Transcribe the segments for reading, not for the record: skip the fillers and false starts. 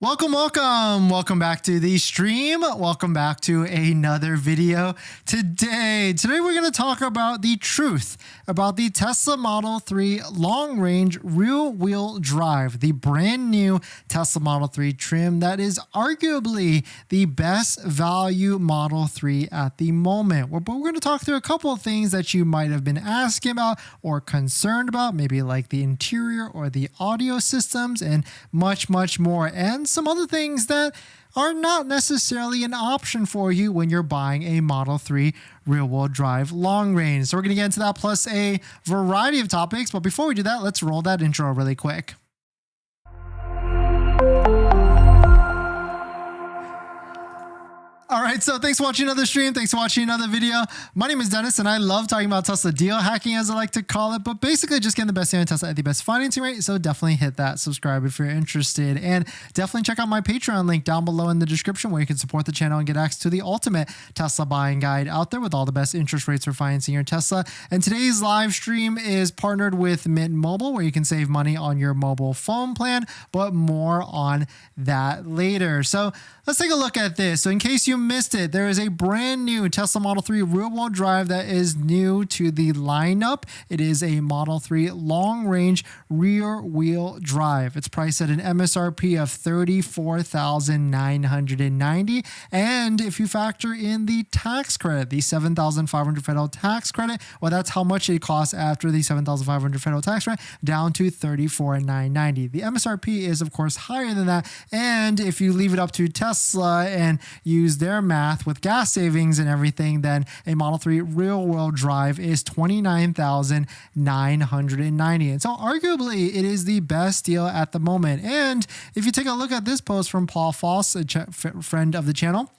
Welcome back to the stream. Welcome back to another video. Today we're going to talk about the truth about the Tesla Model 3 long-range rear-wheel drive, the brand new Tesla Model 3 trim that is arguably the best value Model 3 at the moment. But we're going to talk through a couple of things that you might have been asking about or concerned about, maybe like the interior or the audio systems and much more, and some other things that are not necessarily an option for you when you're buying a Model 3 rear-wheel drive long range. So we're going to get into that plus a variety of topics. But before we do that, let's roll that intro really quick. All right, so thanks for watching another stream. Thanks for watching another video. My name is Dennis, and I love talking about Tesla deal hacking, as I like to call it, but basically just getting the best deal on Tesla at the best financing rate. So definitely hit that subscribe if you're interested, and definitely check out my Patreon link down below in the description where you can support the channel and get access to the ultimate Tesla buying guide out there with all the best interest rates for financing your Tesla. And today's live stream is partnered with Mint Mobile, where you can save money on your mobile phone plan, but more on that later. So let's take a look at this. So in case you missed it, there is a brand new Tesla Model 3 rear-wheel drive that is new to the lineup. It is a Model 3 long-range rear-wheel drive. It's priced at an MSRP of $34,990, and if you factor in the tax credit, the $7,500 federal tax credit, well, that's how much it costs after the $7,500 federal tax credit, down to $34,990. The MSRP is, of course, higher than that, and if you leave it up to Tesla and use their math with gas savings and everything, then a Model 3 rear-wheel drive is $29,990. And so arguably it is the best deal at the moment. And if you take a look at this post from Paul Foss, a friend of the channel,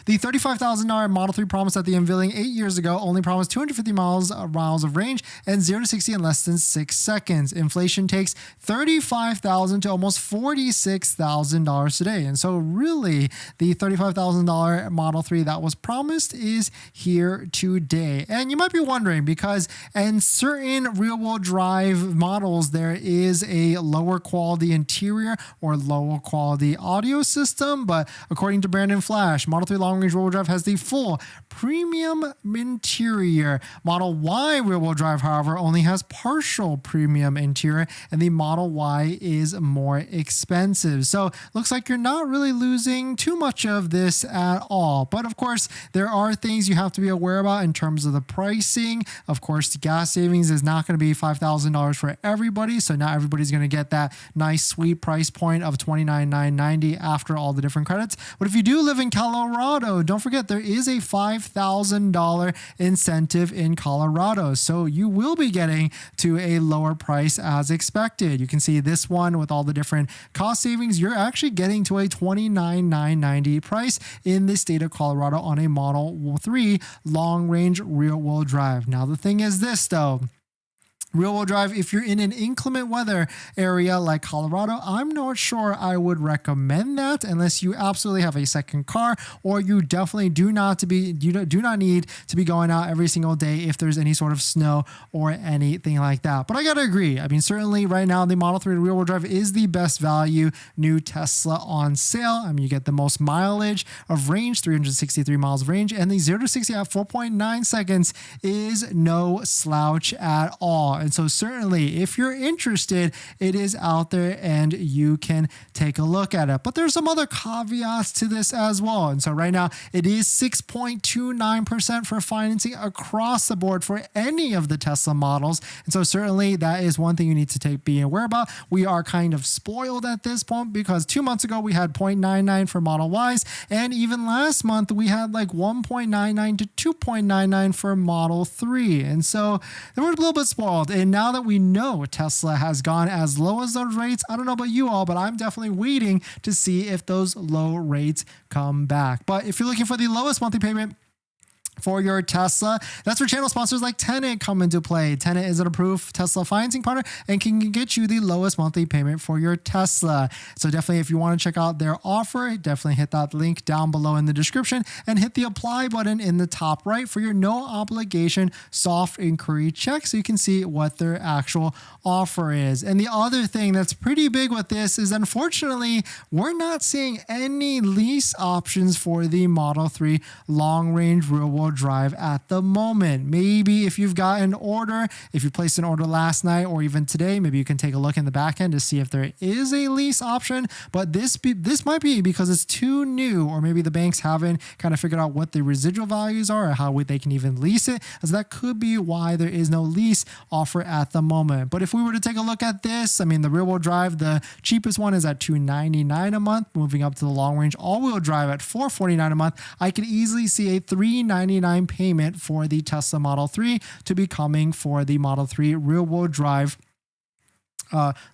the $35,000 Model 3 promise at the unveiling 8 years ago only promised 250 miles of range and 0 to 60 in less than 6 seconds. Inflation takes $35,000 to almost $46,000 today. And so really the $35,000 Model 3 that was promised is here today. And you might be wondering, because in certain rear-wheel drive models, there is a lower quality interior or lower quality audio system. But according to Brandon Flash, Model 3 long-range rear-wheel drive has the full premium interior. Model Y rear-wheel drive, however, only has partial premium interior, and the Model Y is more expensive. So looks like you're not really losing too much of this at all. But of course, there are things you have to be aware about in terms of the pricing. Of course, the gas savings is not going to be $5,000 for everybody, so not everybody's going to get that nice sweet price point of $29,990 after all the different credits. But if you do live in Colorado, don't forget there is a $5,000 incentive in Colorado. So you will be getting to a lower price as expected. You can see this one with all the different cost savings. You're actually getting to a $29,990 price in the state of Colorado on a Model 3 long-range rear-wheel drive. Now, the thing is this, though. Rear-wheel drive, if you're in an inclement weather area like Colorado, I'm not sure I would recommend that unless you absolutely have a second car, or you definitely do not need to be going out every single day if there's any sort of snow or anything like that. But I gotta agree. I mean, certainly right now the Model 3 rear-wheel drive is the best value new Tesla on sale. I mean, you get the most mileage of range, 363 miles of range, and the 0 to 60 at 4.9 seconds is no slouch at all. And so certainly if you're interested, it is out there and you can take a look at it. But there's some other caveats to this as well. And so right now it is 6.29% for financing across the board for any of the Tesla models. And so certainly that is one thing you need to be aware about. We are kind of spoiled at this point because 2 months ago we had 0.99 for Model Ys, and even last month we had like 1.99 to 2.99 for Model 3. And so they were a little bit spoiled. And now that we know Tesla has gone as low as those rates, I don't know about you all, but I'm definitely waiting to see if those low rates come back. But if you're looking for the lowest monthly payment for your Tesla. That's where channel sponsors like Tenet come into play. Tenet is an approved Tesla financing partner and can get you the lowest monthly payment for your Tesla. So definitely, if you want to check out their offer, definitely hit that link down below in the description and hit the apply button in the top right for your no obligation soft inquiry check so you can see what their actual offer is. And the other thing that's pretty big with this is, unfortunately, we're not seeing any lease options for the Model 3 long-range rear-wheel drive at the moment. Maybe if you've got an order, if you placed an order last night or even today, maybe you can take a look in the back end to see if there is a lease option. But this might be because it's too new, or maybe the banks haven't kind of figured out what the residual values are or how they can even lease it. So that could be why there is no lease offer at the moment. But if we were to take a look at this, I mean, the rear-wheel drive, the cheapest one is at $299 a month, moving up to the long-range all-wheel drive at $449 a month. I could easily see a $399 payment for the Tesla Model 3 to be coming for the Model 3 rear-wheel drive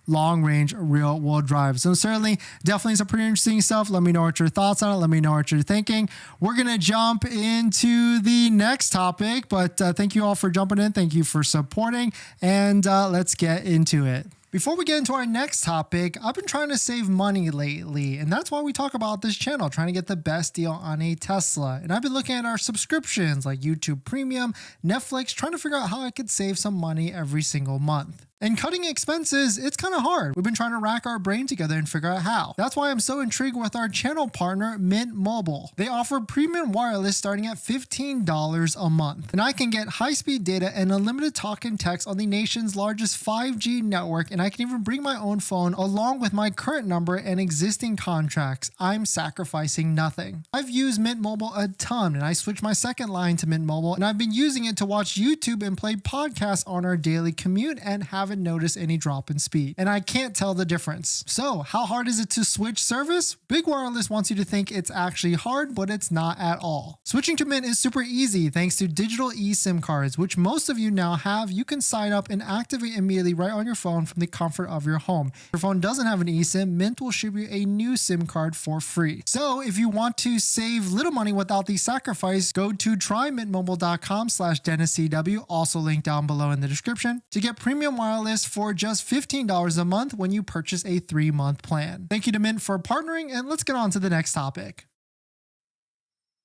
long-range rear-wheel drive. So certainly, definitely some pretty interesting stuff. Let me know what your thoughts on it. Let me know what you're thinking. We're going to jump into the next topic, but thank you all for jumping in. Thank you for supporting, and let's get into it. Before we get into our next topic, I've been trying to save money lately, and that's why we talk about this channel, trying to get the best deal on a Tesla. And I've been looking at our subscriptions like YouTube Premium, Netflix, trying to figure out how I could save some money every single month. And cutting expenses, it's kind of hard. We've been trying to rack our brain together and figure out how. That's why I'm so intrigued with our channel partner, Mint Mobile. They offer premium wireless starting at $15 a month. And I can get high-speed data and unlimited talk and text on the nation's largest 5G network, and I can even bring my own phone along with my current number and existing contracts. I'm sacrificing nothing. I've used Mint Mobile a ton, and I switched my second line to Mint Mobile, and I've been using it to watch YouTube and play podcasts on our daily commute and haven't noticed any drop in speed. And I can't tell the difference. So how hard is it to switch service? Big Wireless wants you to think it's actually hard, but it's not at all. Switching to Mint is super easy thanks to digital eSIM cards, which most of you now have. You can sign up and activate immediately right on your phone from the comfort of your home. If your phone doesn't have an eSIM, Mint will ship you a new SIM card for free. So if you want to save little money without the sacrifice, go to trymintmobile.com/DennisCW, also linked down below in the description, to get premium wireless for just $15 a month when you purchase a 3-month plan. Thank you to Mint for partnering, and let's get on to the next topic.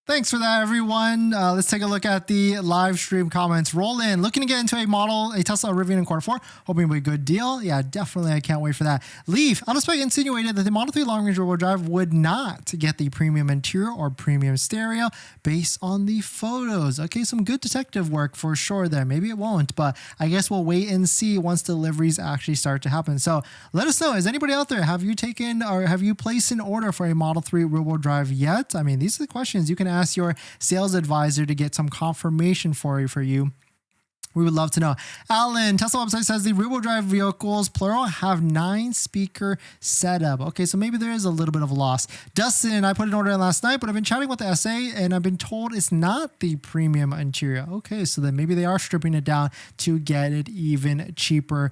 Thanks for that, everyone. Let's take a look at the live stream comments. Roll in. Looking to get into a Tesla RIVIAN in Q4. Hoping it'll be a good deal. Yeah, definitely. I can't wait for that. Leaf, out of spec, insinuated that the Model 3 long-range rear-wheel drive would not get the premium interior or premium stereo based on the photos. Okay, some good detective work for sure there. Maybe it won't, but I guess we'll wait and see once deliveries actually start to happen. So let us know. Is anybody out there? Have you taken or have you placed an order for a Model 3 rear-wheel drive yet? I mean, these are the questions you can ask your sales advisor to get some confirmation for you. We would love to know. Alan, Tesla website says the rear-wheel drive vehicles, plural, have 9-speaker setup. Okay, so maybe there is a little bit of a loss. Dustin, I put an order in last night, but I've been chatting with the SA and I've been told it's not the premium interior. Okay, so then maybe they are stripping it down to get it even cheaper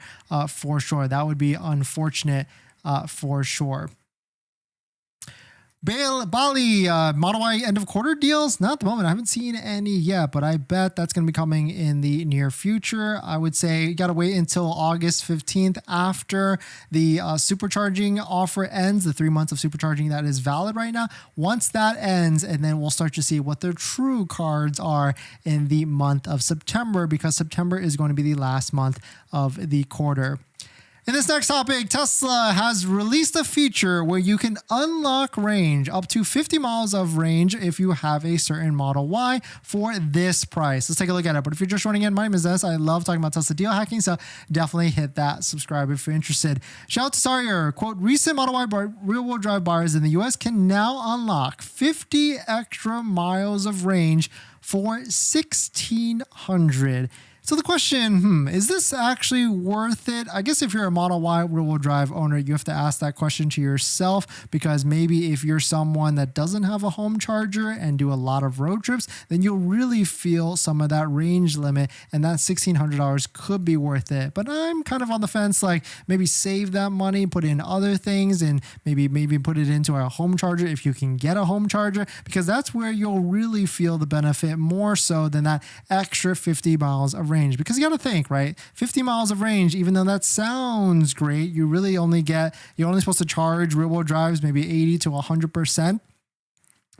for sure. That would be unfortunate for sure. Bali, Model Y end of quarter deals? Not at the moment. I haven't seen any yet, but I bet that's going to be coming in the near future. I would say you got to wait until August 15th after the supercharging offer ends, the 3 months of supercharging that is valid right now. Once that ends, and then we'll start to see what the true cards are in the month of September, because September is going to be the last month of the quarter. In this next topic, Tesla has released a feature where you can unlock range up to 50 miles of range if you have a certain Model Y for this price. Let's take a look at it. But if you're just joining in, my name is Dennis. I love talking about Tesla deal hacking, so definitely hit that subscribe if you're interested. Shout out to Sawyer. Quote, recent Model Y rear-wheel drive buyers in the US can now unlock 50 extra miles of range for $1,600. So the question, is this actually worth it? I guess if you're a Model Y rear-wheel drive owner, you have to ask that question to yourself, because maybe if you're someone that doesn't have a home charger and do a lot of road trips, then you'll really feel some of that range limit, and that $1,600 could be worth it. But I'm kind of on the fence, like maybe save that money, put in other things, and maybe put it into a home charger if you can get a home charger, because that's where you'll really feel the benefit more so than that extra 50 miles of range. Because you got to think, right? 50 miles of range, even though that sounds great, you're only supposed to charge rear-wheel drives maybe 80 to 100%.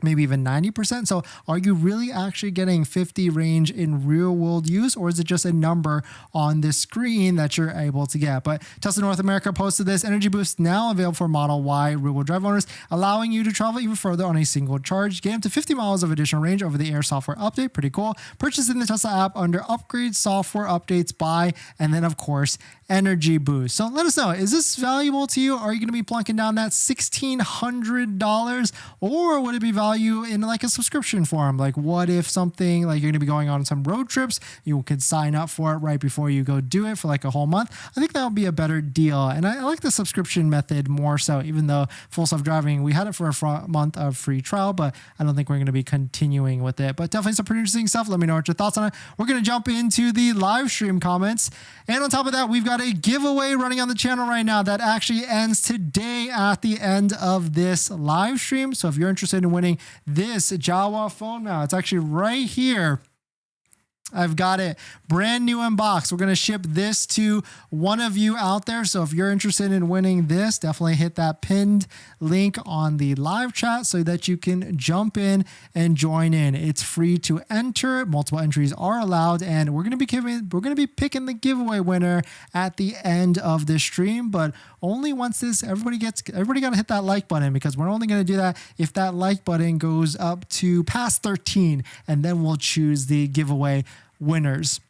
Maybe even 90%. So are you really actually getting 50 range in real world use, or is it just a number on this screen that you're able to get? But Tesla North America posted this: energy boost now available for Model Y rear wheel drive owners, allowing you to travel even further on a single charge. Get up to 50 miles of additional range over the air software update. Pretty cool. Purchase in the Tesla app under upgrade, software updates, buy, and then of course, energy boost. So let us know, is this valuable to you? Are you going to be plunking down that $1,600, or would it be valuable in like a subscription form? Like what if something like you're going to be going on some road trips, you could sign up for it right before you go do it for like a whole month. I think that would be a better deal. And I like the subscription method more so, even though full self-driving, we had it for a month of free trial, but I don't think we're going to be continuing with it. But definitely some pretty interesting stuff. Let me know what your thoughts on it. We're going to jump into the live stream comments. And on top of that, we've got a giveaway running on the channel right now that actually ends today at the end of this live stream. So if you're interested in winning this Jawa phone mount, it's actually right here. I've got it brand new in box. We're going to ship this to one of you out there. So if you're interested in winning this, definitely hit that pinned link on the live chat so that you can jump in and join in. It's free to enter. Multiple entries are allowed, and we're going to be picking the giveaway winner at the end of this stream, but only once this everybody got to hit that like button, because we're only going to do that if that like button goes up to past 13, and then we'll choose the giveaway winners.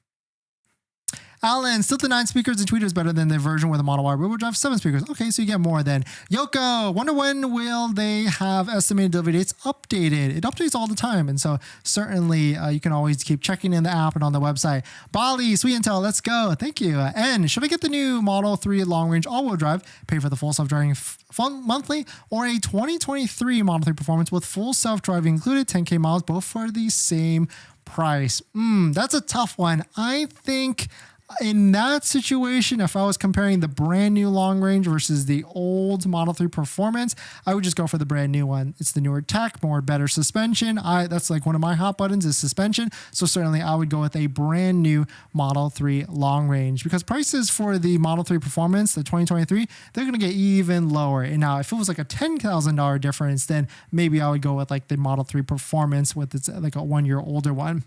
Alan, still the 9 speakers and tweeters better than the version with a Model Y rear-wheel drive 7 speakers. Okay, so you get more then. Yoko, wonder when will they have estimated delivery dates updated? It updates all the time, and so certainly you can always keep checking in the app and on the website. Bali, sweet intel, let's go. Thank you. And should I get the new Model 3 long-range all-wheel drive, pay for the full self-driving monthly, or a 2023 Model 3 Performance with full self-driving included, 10K miles, both for the same price? That's a tough one. I think in that situation, if I was comparing the brand new long range versus the old Model 3 Performance, I would just go for the brand new one. It's the newer tech, better suspension. That's like one of my hot buttons is suspension. So certainly I would go with a brand new Model 3 long range, because prices for the Model 3 Performance, the 2023, they're going to get even lower. And now if it was like a $10,000 difference, then maybe I would go with like the Model 3 Performance with its like a 1 year older one.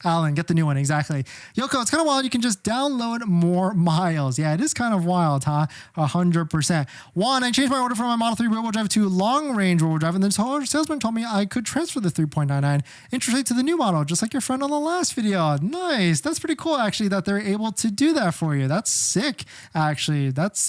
Alan, get the new one. Exactly. Yoko, it's kind of wild. You can just download more miles. Yeah, it is kind of wild, huh? 100%. Juan, I changed my order from my Model 3 rear-wheel drive to long-range rear-wheel drive, and the salesman told me I could transfer the 3.99 interest rate to the new model, just like your friend on the last video. Nice. That's pretty cool, actually, that they're able to do that for you. That's sick, actually. That's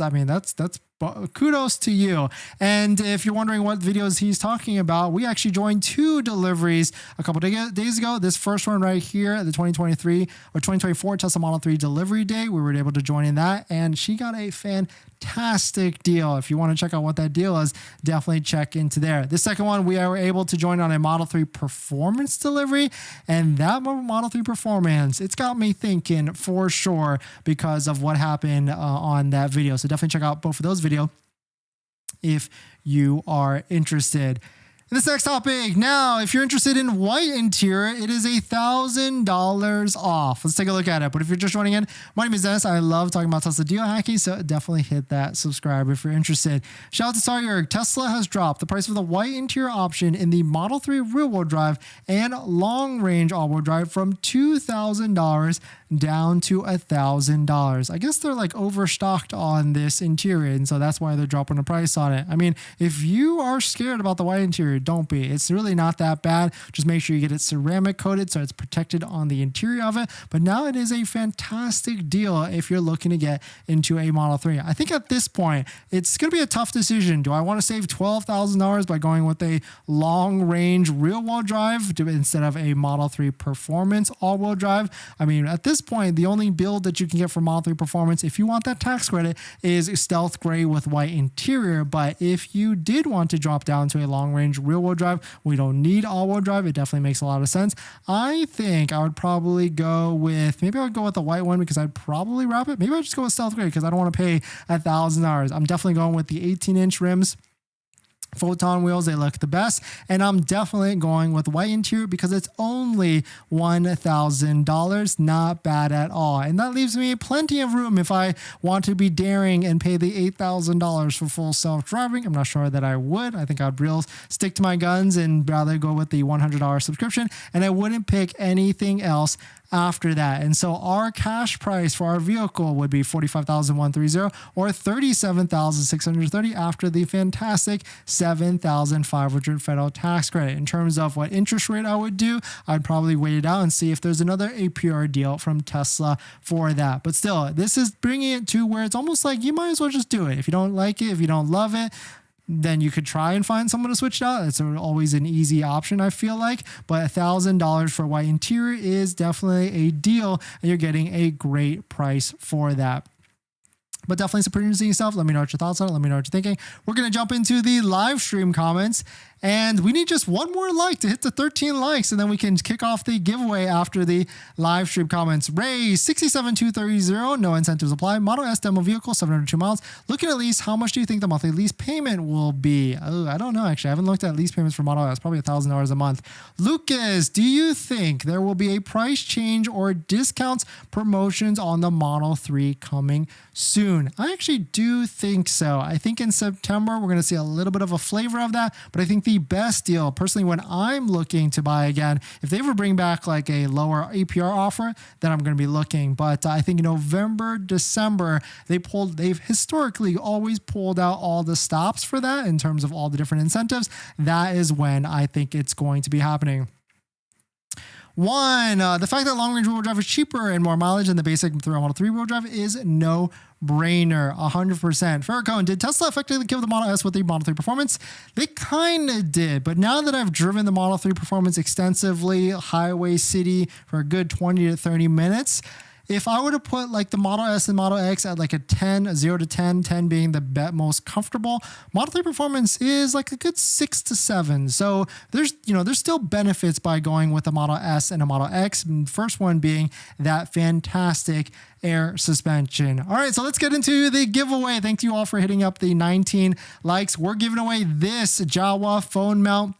kudos to you. And if you're wondering what videos he's talking about, we actually joined 2 deliveries a couple days ago. This first one right here, the 2023 or 2024 Tesla Model 3 delivery day, we were able to join in that, and she got a fantastic deal. If you want to check out what that deal is, definitely check into there. The second one, we were able to join on a Model 3 Performance delivery, and that Model 3 Performance, it's got me thinking for sure because of what happened on that video. So definitely check out both of those videos if you are interested. This next topic. Now, if you're interested in white interior, it is $1,000 off. Let's take a look at it. But if you're just joining in, my name is Dennis. I love talking about Tesla deal hacking, so definitely hit that subscribe if you're interested. Shout out to Sawyer. Tesla has dropped the price of the white interior option in the Model 3 rear-wheel drive and long-range all-wheel drive from $2,000 down to $1,000. I guess they're like overstocked on this interior, and so that's why they're dropping the price on it. I mean, if you are scared about the white interior, don't be. It's really not that bad. Just make sure you get it ceramic coated so it's protected on the interior of it. But now it is a fantastic deal if you're looking to get into a Model 3. I think at this point, it's going to be a tough decision. Do I want to save $12,000 by going with a long-range rear-wheel drive instead of a Model 3 Performance all-wheel drive? I mean, at this point, the only build that you can get for Model 3 Performance, if you want that tax credit, is stealth gray with white interior. But if you did want to drop down to a long range rear wheel drive, we don't need all wheel drive. It definitely makes a lot of sense. I think I would probably go with, maybe I would go with the white one because I'd probably wrap it. Maybe I'd just go with stealth gray because I don't want to pay $1,000. I'm definitely going with the 18-inch rims. Photon wheels, they look the best, and I'm definitely going with white interior because it's only $1,000. Not bad at all, and that leaves me plenty of room if I want to be daring and pay the $8,000 for full self-driving. I'm not sure that I would. I think I'd stick to my guns and rather go with the $100 subscription, and I wouldn't pick anything else after that. And so our cash price for our vehicle would be $45,130 or $37,630 after the fantastic $7,500 federal tax credit. In terms of what interest rate I would do, I'd probably wait it out and see if there's another APR deal from Tesla for that. But still, this is bringing it to where it's almost like you might as well just do it. If you don't like it, if you don't love it, then you could try and find someone to switch it out. It's always an easy option, I feel like. But $1,000 for white interior is definitely a deal, and you're getting a great price for that. But definitely some pretty interesting stuff. Let me know what your thoughts are. Let me know what you're thinking. We're going to jump into the live stream comments. And we need just one more like to hit the 13 likes, and then we can kick off the giveaway after the live stream comments. Ray 67230, no incentives apply. Model S demo vehicle, 702 miles. Looking at lease, how much do you think the monthly lease payment will be? Oh, I don't know, actually. I haven't looked at lease payments for Model S. Probably $1,000 a month. Lucas, do you think there will be a price change or discounts, promotions on the Model 3 coming soon? I actually do think so. I think in September, we're going to see a little bit of a flavor of that, but I think the best deal, personally, when I'm looking to buy again, if they ever bring back like a lower APR offer, then I'm going to be looking. But I think November, December, they've historically always pulled out all the stops for that in terms of all the different incentives. That is when I think it's going to be happening. One, the fact that long-range wheel drive is cheaper and more mileage than the basic Model 3 wheel drive is no brainer, 100%. Farrakhan, did Tesla effectively kill the Model S with the Model 3 Performance? They kind of did, but now that I've driven the Model 3 Performance extensively, highway, city, for a good 20 to 30 minutes, if I were to put like the Model S and Model X at like a 10, a 0 to 10, 10 being the most comfortable, Model 3 Performance is like a good 6 to 7. So there's still benefits by going with a Model S and a Model X. First one being that fantastic air suspension. All right, so let's get into the giveaway. Thank you all for hitting up the 19 likes. We're giving away this Jawa phone mount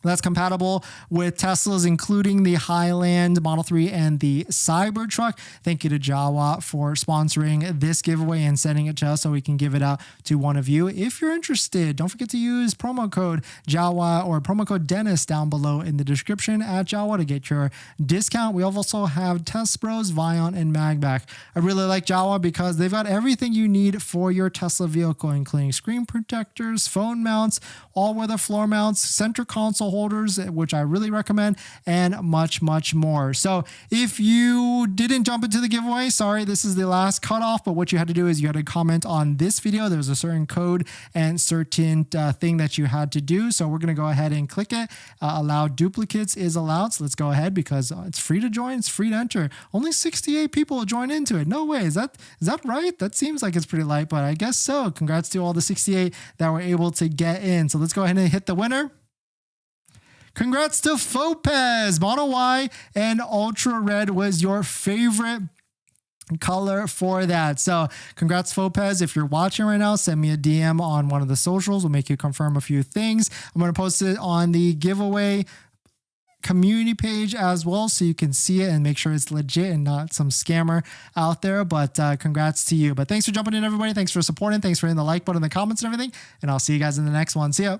that's compatible with Teslas, including the Highland Model 3 and the Cybertruck. Thank you to Jawa for sponsoring this giveaway and sending it to us so we can give it out to one of you. If you're interested, don't forget to use promo code Jawa or promo code Dennis down below in the description at Jawa to get your discount. We also have Test Bros, Vion, and MAGBAK. I really like Jawa because they've got everything you need for your Tesla vehicle, including screen protectors, phone mounts, all-weather floor mounts, center console holders, which I really recommend, and much, much more. So if you didn't jump into the giveaway, sorry, this is the last cutoff, but what you had to do is you had to comment on this video. There's a certain code and certain thing that you had to do. So we're going to go ahead and click it. Allow duplicates is allowed. So let's go ahead because it's free to join. It's free to enter. Only 68 people will join into it. No way. Is that right? That seems like it's pretty light, but I guess so. Congrats to all the 68 that were able to get in. So let's go ahead and hit the winner. Congrats to Fopez. Model Y and Ultra Red was your favorite color for that. So congrats, Fopez. If you're watching right now, send me a DM on one of the socials. We'll make you confirm a few things. I'm going to post it on the giveaway community page as well so you can see it and make sure it's legit and not some scammer out there. But congrats to you. But thanks for jumping in, everybody. Thanks for supporting. Thanks for hitting the like button in the comments and everything. And I'll see you guys in the next one. See ya.